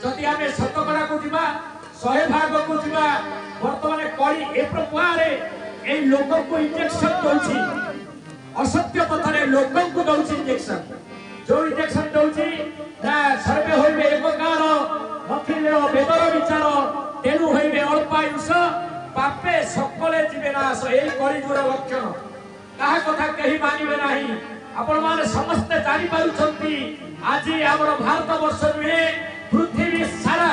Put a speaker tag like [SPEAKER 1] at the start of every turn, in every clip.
[SPEAKER 1] जदि आम शतकड़ा को जीवा 100 भाग को जीवा वर्तमान कली ए प्रकार ए लोक को इंजेक्शन दउछि असत्य पथरे लोक को दउछि इंजेक्शन जो इंजेक्शन दउछि ना सर्वे होइबे एककार नथिले वेदर विचार तेनु होइबे अल्पायुष पापे सकले जीवे नाश ए कली जुर लक्षण कहा कथा कही मानिबे नाही आपण माने समस्त जानि पारुछंती आज हमर भारत वर्ष नुहे पृथ्वी सारा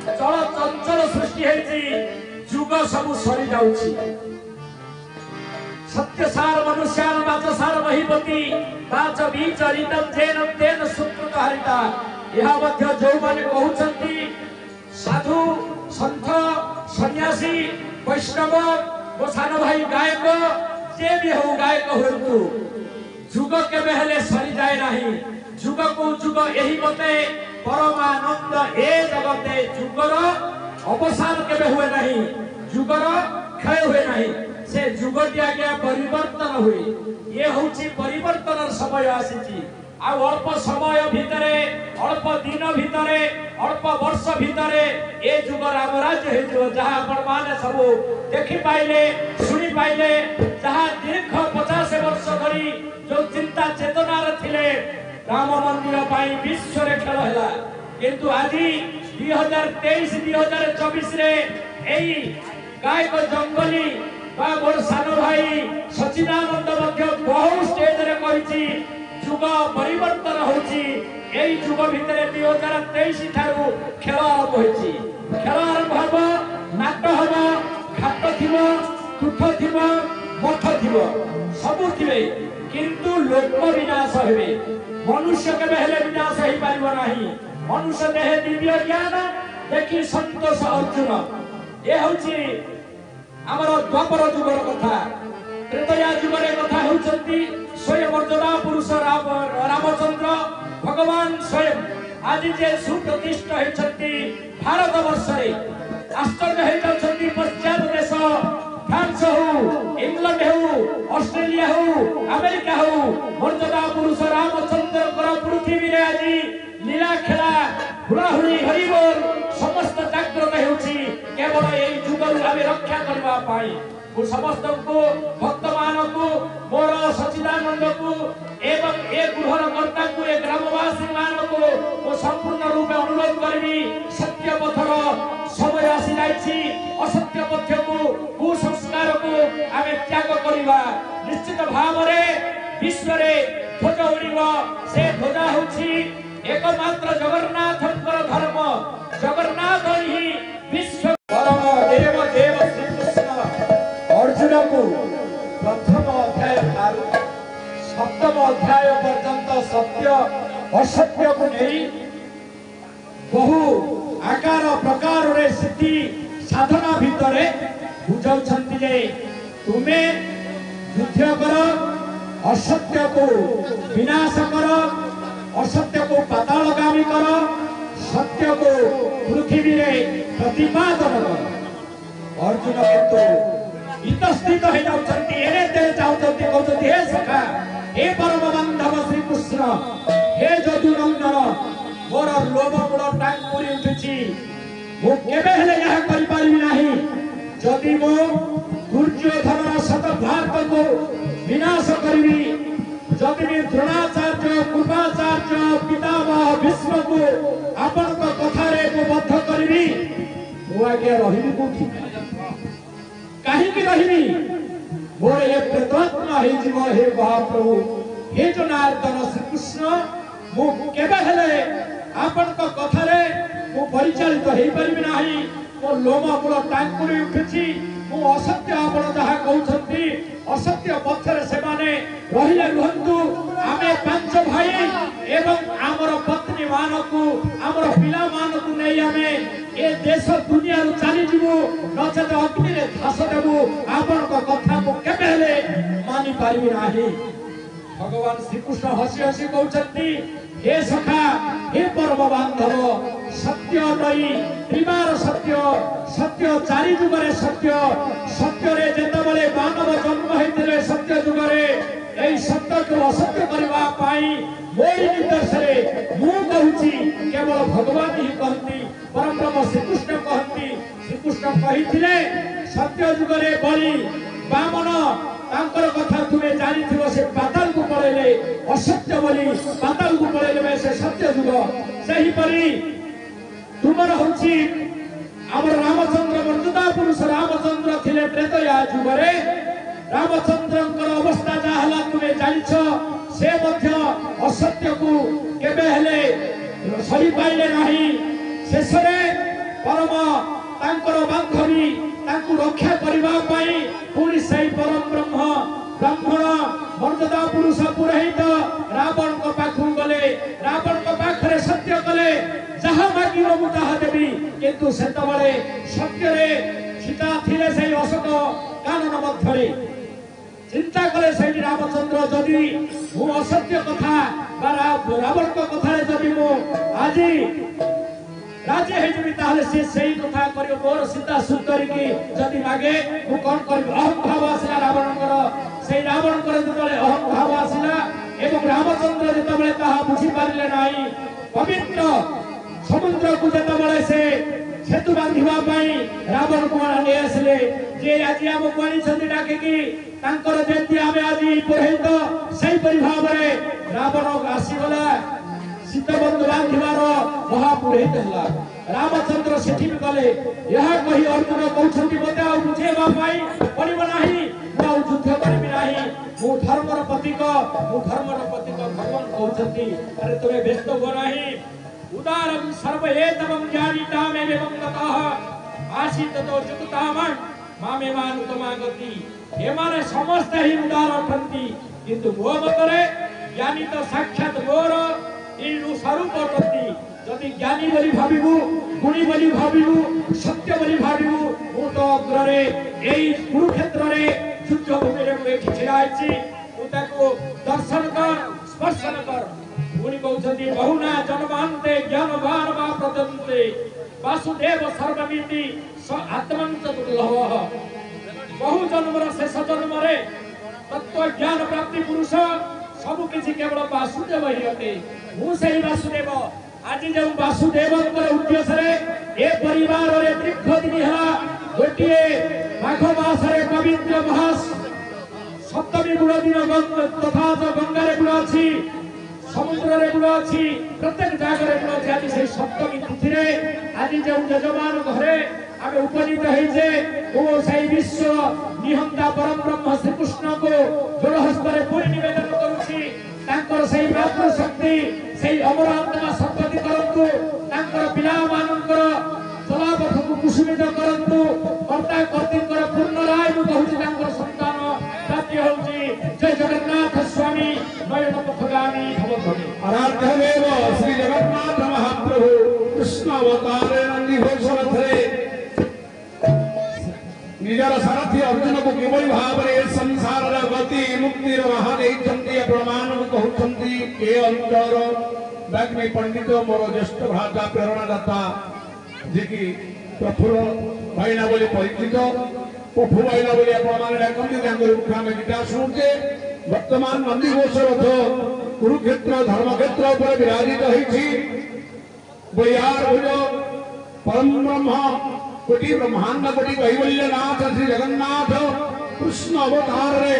[SPEAKER 1] चल चंचल सृष्टि हेछि जुग सब सरी जाउछि सत्य सार मनुष्यान वाच सार महिपति वाच बीच रितम जेन तेन सुकृत हरिता यह मध्य जो माने कहउछंती साधु संत सन्यासी वैष्णव वो सान भाई गायक जे भी हो गायक होतु जुग केबे हेले सरी जाए नाही जुग को जुग एही मते परमानंद ए जगते जुगर अवसान केबे हुए नाही जुगर क्षय हुए नाही से जुग दिया गया परिवर्तन हुए ये होची परिवर्तन समय आसीची आ अल्प समय भितरे अल्प दिन भितरे अल्प वर्ष भितरे ए जुग राम राज्य हे जो जहां आपण माने सब देखि पाइले सुनि पाइले जहां दीर्घ 50 वर्ष धरी जो चिंता चेतना रे थिले राम मंदिर पाई विश्व रे खेल हैला किंतु आज 2023 2024 रे एई गायक जंगली बा मोर सानो भाई सचिदानंद मध्य बहु स्टेज रे कहिछि जुग परिवर्तन होछि एई जुग भितरे 2023 ठारू खेल आरंभ होछि खेल आरंभ हबो नाट हबो घाट थिबो तुठ थिबो मठ थिबो सब थिबे किंतु लोक विनाश हेबे मनुष्य के हेले विनाश हेई पारिबो नाही मनुष्य देह दिव्य ज्ञान देखि संतोष अर्जुन ए होछि हमर द्वापर जुगर कथा त्रेतया जुगर कथा होचंती स्वयं मर्यादा पुरुष रामचंद्र भगवान स्वयं आज जे सुप्रतिष्ठा हेचंती भारत वर्ष रे आश्चर्य हेचंती पश्चिम देश फ्रांस हो इंग्लैंड हो ऑस्ट्रेलिया हो अमेरिका हो मर्यादा पुरुष रामचंद्र कर पृथ्वी रे आज लीला खेला हुराहुरी हरिबोल समस्त जागृत हेउछि केवल एई जुगरु आमे रक्षा करबा पाई मु समस्त को भक्त मानको मोर सचिदानंद को एवं ए गृहर कर्ता को ए ग्रामवासी मानको मु संपूर्ण रूपे अनुरोध करबी सत्य पथर समय आसी जाइछि असत्य पथ को कुसंस्कार को आमे त्याग करबा निश्चित भाव रे विश्व रे ध्वज उड़िबो से ध्वजा होछि एकमात्र जगन्नाथंकर धर्म जगन्नाथ ही विश्व परम देव देव श्री कृष्ण अर्जुन को प्रथम अध्याय ठारू सप्तम अध्याय पर्यंत सत्य असत्य को नहीं बहु आकार प्रकार रे सिद्धि साधना भितरे बुझाउछंती जे तुमे युद्ध करो असत्य को विनाश करो असत्य को पातालगामी करो सत्य को पृथ्वी रे प्रतिपादन करो अर्जुन किंतु इतस्थित हो जाउछंती एने ते जाउछंती कहउछंती हे सखा हे परम बांधव श्री कृष्ण हे जदुनंदन मोर लोभ मूल टांकुरी उठिछि मु केबे हेले यह करि पारिबि नाही जदि मो दुर्योधनर शत भारत को विनाश करबी जदि भी द्रोणाचार्य कृपाचार्य पितामह भीष्म को आपण को कथा रे को बद्ध करबी मु आगे रहिबी कोठी काहे कि रहिबी मोर ए प्रेतात्मा हे जीव हे महाप्रभु हे जनार्दन श्री कृष्ण मु केबे हेले आपण को कथा रे मु परिचालित हे परिबी नाही मो लोम मूल टांकुरी उठिछि मु असत्य आपण जहा कहउछंती असत्य पथरे से माने रहिले रुहंतु आमे पांच भाई एवं आमर पत्नी मानकु आमर पिला मानकु नै आमे ए देश दुनिया रु चली जिवु नचेत अग्नि रे धास देबु आपण को कथा को केबे हेले मानि पारिबि नाही भगवान श्री कृष्ण हसी हसी कहउछंती हे सखा हे परम बांधव सत्य दई त्रिबार सत्य सत्य चारि जुगरे सत्य सत्य रे जेतबले मानव जन्म हेतिले सत्य जुगरे এই সত্যকে অসত্য କରିବା ପାଇଁ ମୋରି ନିର୍ଦ୍ଦେଶରେ ମୁଁ କହୁଛି କେବଳ ଭଗବାନ ହିଁ କହନ୍ତି ପରବ୍ରହ୍ମ ଶ୍ରୀକୃଷ୍ଣ କହନ୍ତି ଶ୍ରୀକୃଷ୍ଣ କହିଥିଲେ ସତ୍ୟ ଯୁଗରେ ବଳି ବାମନ ତାଙ୍କର କଥା ତୁମେ ଜାଣିଥିବ ସେ ପାତାଳକୁ ପଳେଇଲେ ଅସତ୍ୟ ବୋଲି ପାତାଳକୁ ପଳେଇଲେ ସେ ସତ୍ୟ ଯୁଗ ସେହିପରି ତୁମର ହଉଛି ଆମର ରାମଚନ୍ଦ୍ର ମର୍ଯ୍ୟାଦା ପୁରୁଷ ରାମଚନ୍ଦ୍ର ଥିଲେ ତ୍ରେତୟା ଯୁଗରେ ରାମଚନ୍ଦ୍ରଙ୍କର ଅବସ୍ଥା ଯାହା ହେଲା ତୁମେ ଜାଣିଛ ସେ ମଧ୍ୟ ଅସତ୍ୟକୁ କେବେ ହେଲେ ସହିପାରିଲେ ନାହିଁ ଶେଷରେ ପରମ ତାଙ୍କର ବାନ୍ଧବୀ ତାଙ୍କୁ ରକ୍ଷା କରିବା ପାଇଁ ପୁଣି ସେହି ପରମ ବ୍ରାହ୍ମଣ ମର୍ଯ୍ୟାଦା ପୁରୁଷ ପୁରୋହିତ ରାବଣଙ୍କ ପାଖକୁ ଗଲେ ରାବଣଙ୍କ ପାଖରେ ସତ୍ୟ କଲେ ଯାହା ମାଗିବ ମୁଁ ତାହା ଦେବି କିନ୍ତୁ ସେତେବେଳେ ସତ୍ୟରେ ସୀତା ଥିଲେ ସେହି ଅଶୋକ କାନନ ମଧ୍ୟରେ ଚିନ୍ତା କଲେ ସେଇଠି ରାମଚନ୍ଦ୍ର ଯଦି ମୁଁ ଅସତ୍ୟ କଥା ବା ରାବଣଙ୍କ କଥାରେ ଯଦି ମୁଁ ଆଜି ରାଜି ହେଇଯିବି ତାହେଲେ ସେ ସେଇ କଥା କରିବ ମୋର ସୀତା ସୁନ୍ଦରୀକି ଯଦି ମାଗେ ମୁଁ କଣ କରିବି ଅହଂଭାବ ଆସିଲା ରାବଣଙ୍କର ସେଇ ରାବଣଙ୍କର ଯେତେବେଳେ ଅହଂଭାବ ଆସିଲା ଏବଂ ରାମଚନ୍ଦ୍ର ଯେତେବେଳେ ତାହା ବୁଝିପାରିଲେ ନାହିଁ ପବିତ୍ର ସମୁଦ୍ରକୁ ଯେତେବେଳେ ସେ ସେତୁ ବାନ୍ଧିବା ପାଇଁ ରାବଣକୁ ନେଇ ଆସିଲେ ଯେ ଆଜି ଆମକୁ ଆଣିଛନ୍ତି ଡାକିକି ତାଙ୍କର ଯେମିତି ଆମେ ଆଜି ପୁରୋହିତ ସେହିପରି ଭାବରେ ରାବଣ ଆସିଗଲା ସୀତାବନ୍ଧୁ ବାନ୍ଧିବାର ମହାପୁରୋହିତ ହେଲା ରାମଚନ୍ଦ୍ର ସେଠି ବି ଗଲେ ଏହା କହି ଅର୍ଜୁନ କହୁଛନ୍ତି ମୋତେ ଆଉ ବୁଝେଇବା ପାଇଁ ପଡ଼ିବ ନାହିଁ ମୁଁ ଆଉ ଯୁଦ୍ଧ କରିବି ନାହିଁ ମୁଁ ଧର୍ମର ପ୍ରତୀକ ଭଗବାନ କହୁଛନ୍ତି ଆରେ ତୁମେ ବ୍ୟସ୍ତ ହୁଅ ନାହିଁ ଉଦାରଂ ସର୍ବଏତମଂ ଜ୍ଞାନିତାମେବଂ ତତଃ ଆଶିତ ତ ଯୁକ୍ତାମଂ ମାମେମାନୁତମାଗତି ଏମାନେ ସମସ୍ତେ ହିଁ ଉଦାର ଅଟନ୍ତି କିନ୍ତୁ ମୋ ମତରେ ଜ୍ଞାନୀ ତ ସାକ୍ଷାତ ମୋର ଏଇ ସ୍ୱରୂପ ଅଟନ୍ତି ଯଦି ଜ୍ଞାନୀ ବୋଲି ଭାବିବୁ ଗୁଣୀ ବୋଲି ଭାବିବୁ ସତ୍ୟ ବୋଲି ଭାବିବୁ ମୁଁ ତ ଅଗ୍ରରେ ଏଇ କୁରୁକ୍ଷେତ୍ରରେ ଯୁଦ୍ଧ ଭୂମିରେ ମୁଁ ଏଠି ଛିଡ଼ା ହେଇଛି ମୁଁ ତାକୁ ଦର୍ଶନ କର ସ୍ପର୍ଶନ କର ପୁଣି କହୁଛନ୍ତି ବହୁନା ଜନ୍ମାନ୍ତେ ଜ୍ଞାନବାନ ବା ପ୍ରଦନ୍ତେ ବାସୁଦେବ ସର୍ବମିତି ଆତ୍ମଞ୍ଚ ଦୁର୍ଲଭ ବହୁ ଜନ୍ମର ଶେଷ ଜନ୍ମରେ ତତ୍ତ୍ୱ ଜ୍ଞାନ ପ୍ରାପ୍ତି ପୁରୁଷ ସବୁ କିଛି କେବଳ ବାସୁଦେବ ହିଁ ଅଟେ ମୁଁ ସେହି ବାସୁଦେବ ଆଜି ଯେଉଁ ବାସୁଦେବଙ୍କର ଉଦ୍ଦେଶ୍ୟରେ ଏ ପରିବାରରେ ଦୀର୍ଘ ଦିନ ହେଲା ଗୋଟିଏ ମାଘ ମାସରେ ପବିତ୍ର ମାସ ସପ୍ତମୀ ବୁଡ଼ ଦିନ ତଥା ଗଙ୍ଗାରେ ବୁଡ଼ ଅଛି ସମୁଦ୍ରରେ ବୁଡ଼ ଅଛି ପ୍ରତ୍ୟେକ ଜାଗାରେ ବୁଡ଼ ଅଛି ଆଜି ସେହି ସପ୍ତମୀ ତିଥିରେ ଆଜି ଯେଉଁ ଯଜମାନ ଘରେ ଆମେ ଉପନୀତ ହେଇଛେ ଓ ସେହି ବିଶ୍ୱ ନିହନ୍ତା ପରମ ବ୍ରହ୍ମ ଶ୍ରୀକୃଷ୍ଣଙ୍କୁ ଯୋଡ଼ ହସ୍ତରେ ପୁଣି ନିବେଦନ କରୁଛି ତାଙ୍କର ସେହି ମାତୃ ଶକ୍ତି ସେହି ଅମର ଆତ୍ମା ସଦ୍ଗତି କରନ୍ତୁ ତାଙ୍କର ପିଲାମାନଙ୍କର ଚଲାପଥକୁ କୁସୁମିତ କରନ୍ତୁ କର୍ତ୍ତା କର୍ତ୍ତୀଙ୍କର ପୂର୍ଣ୍ଣ ରାୟ ମୁଁ କହୁଛି ତାଙ୍କର ସନ୍ତାନ ପ୍ରାପ୍ତି ହେଉଛି ଜୟ ଜଗନ୍ନାଥ ସ୍ୱାମୀ ନୟନ ପଥଗାମୀ ଭବଧ୍ୱନି
[SPEAKER 2] ଆରାଧ୍ୟଦେବ ଶ୍ରୀ ଜଗନ୍ନାଥ ମହାପ୍ରଭୁ କୃଷ୍ଣ ଅବତାରେ ନନ୍ଦୀ ଘୋଷ ରଥରେ ନିଜର ସାରଥୀ ଅର୍ଜୁନକୁ କିଭଳି ଭାବରେ ଏ ସଂସାରର ଗତି ମୁକ୍ତିର ମହା ଦେଇଛନ୍ତି ଆପଣମାନଙ୍କୁ କହୁଛନ୍ତି ଏ ଅଞ୍ଚଳର ବାଗ୍ମୀ ପଣ୍ଡିତ ମୋର ଜ୍ୟେଷ୍ଠ ଭ୍ରାତା ପ୍ରେରଣାଦାତା ଯିଏକି ପ୍ରଫୁଲ୍ଲ ଭାଇନା ବୋଲି ପରିଚିତ ପଫୁ ଭାଇନା ବୋଲି ଆପଣମାନେ ଡାକନ୍ତି ତାଙ୍କର ମୁଖ ଆମେ ଗୀତା ଶୁଣୁଛେ ବର୍ତ୍ତମାନ ନନ୍ଦିଘୋଷ ରଥ କୁରୁକ୍ଷେତ୍ର ଧର୍ମକ୍ଷେତ୍ର ଉପରେ ବିରାଜିତ ହେଇଛି ବୟାର ଭୁଜ ପରମ ବ୍ରହ୍ମ कोटि ब्रह्मांड कोटि कैवल्यनाथ श्री जगन्नाथ कृष्ण अवतार रे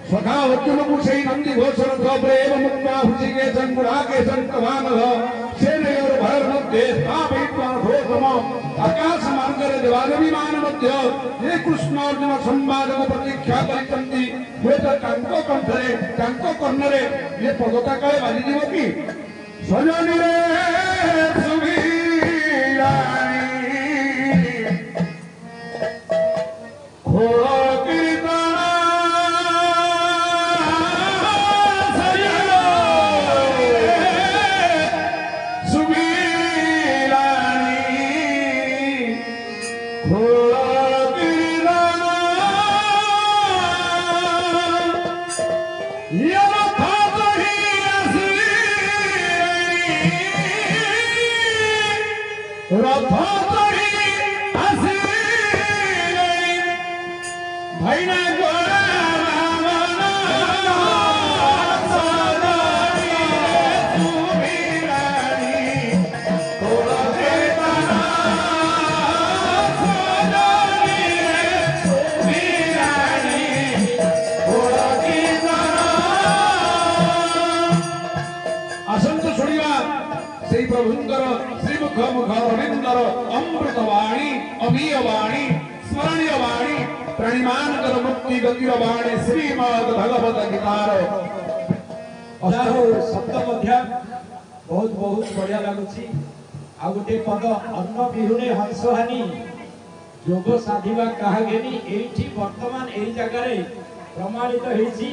[SPEAKER 2] सखा अर्जुन को से नंदी घोष रथ प्रेम मुक्ता हृषिकेशन गुणाकेशन कभानघ सेनयोर भर मध्य स्थापित घोषम आकाश मार्ग रे देवादिमान मध्य ये कृष्ण अर्जुन संवाद को प्रतीक्षा करितंती हुए तो तांको कंठरे तांको कर्णरे ये पदका काले बाजी जीव की सजनी रे सुभीराणी भाई ना श्रीमुख मुख रविंदर अमृतवाणी अमीयवाणी स्मरणीयवाणी प्रणिमान कर मुक्ति गतिर वाणी श्रीमद भगवत गीतार
[SPEAKER 1] शब्द बहुत बहुत बढ़िया लगुची आ गोटे पद अन्न बिहुने हंसहानी योग साधिबा कहागेनी एठी वर्तमान एही जगह प्रमाणित होईची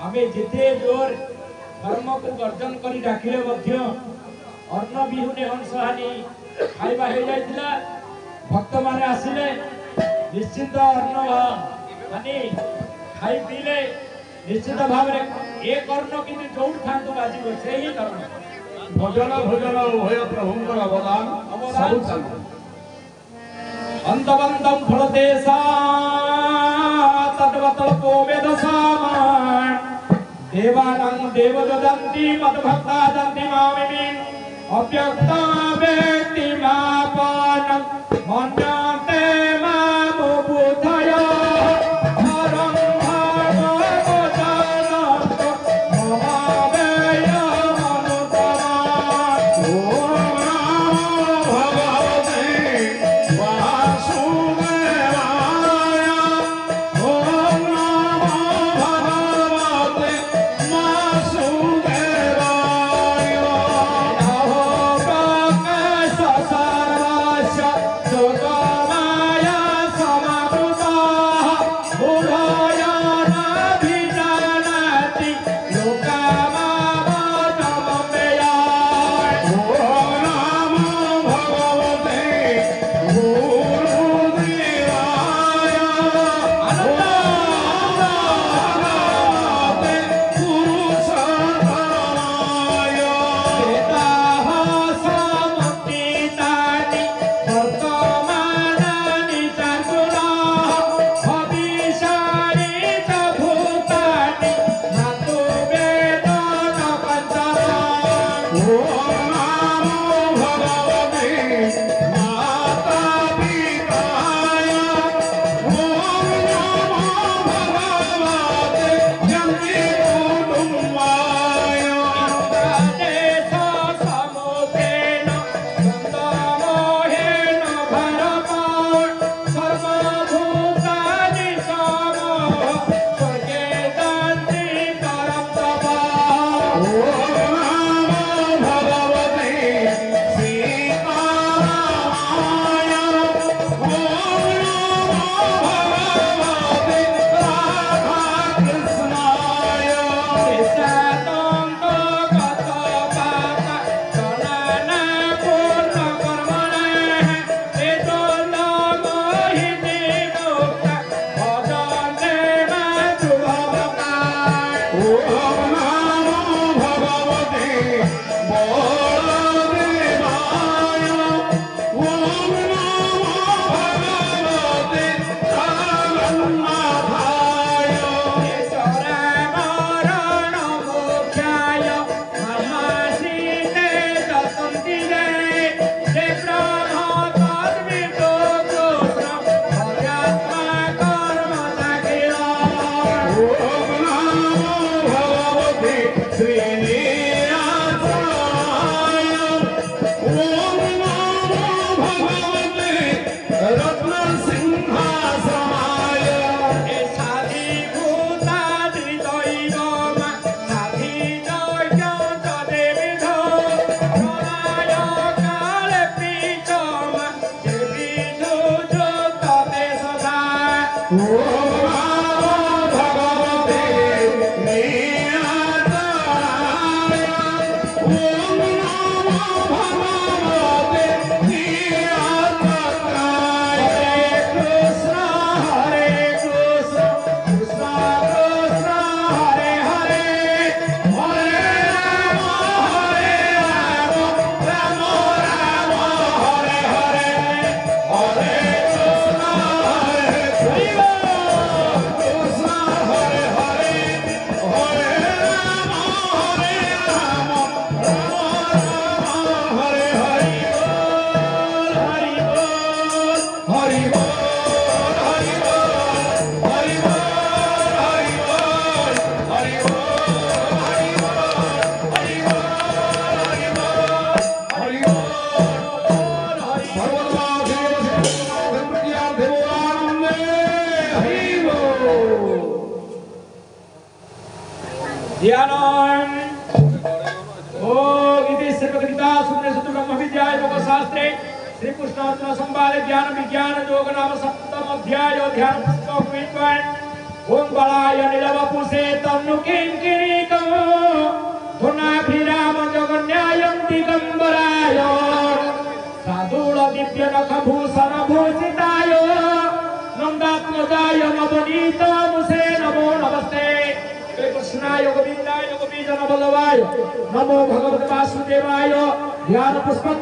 [SPEAKER 1] आमे जेते जोर धर्म को वर्जन करी डाकिले मध्य अन्न बिहुने हंसहानी खाइबा हे जाइतिला भक्त माने आसिले निश्चित अन्न हानि खाई पीले निश्चित भाव में एक अन्न किंतु जोड़ खांतो बाजी से ही धर्म
[SPEAKER 2] भजन भजन उभय प्रभुंकर अवदान सब चल
[SPEAKER 1] अंतवंतम फलदेशा तद्वतल्पो वेदसामान् देवानां देवदन्ति मद्भक्ता दन्ति मामिमि अव्यक्ता वेत्ति मापानं मन्यन्ते मामुबुधयो हरं भगवतनन्तो ममावेय मनुतमान् ॐ ध्यानम् ओम इति सर्वगीता सुन्ने सुत ब्रह्म विद्याय योग शास्त्रे श्री कृष्णार्जुन संवादे ज्ञान विज्ञान योग नाम सप्तम अध्याय ध्यान पुस्तक विद्वान ओम बलाय नीलवपुषे तन्नु किंकिणीकं धुनाभिराम जगन्यायं दिगंबराय साधूल दिव्य नखभूषण भूषिताय नंदात्मजाय नवनीत मुसे नमो नमस्ते कृष्णाय गोविंदाय गोपीजन बल्लभाय नमो भगवते वासुदेवाय ध्यान पुष्पं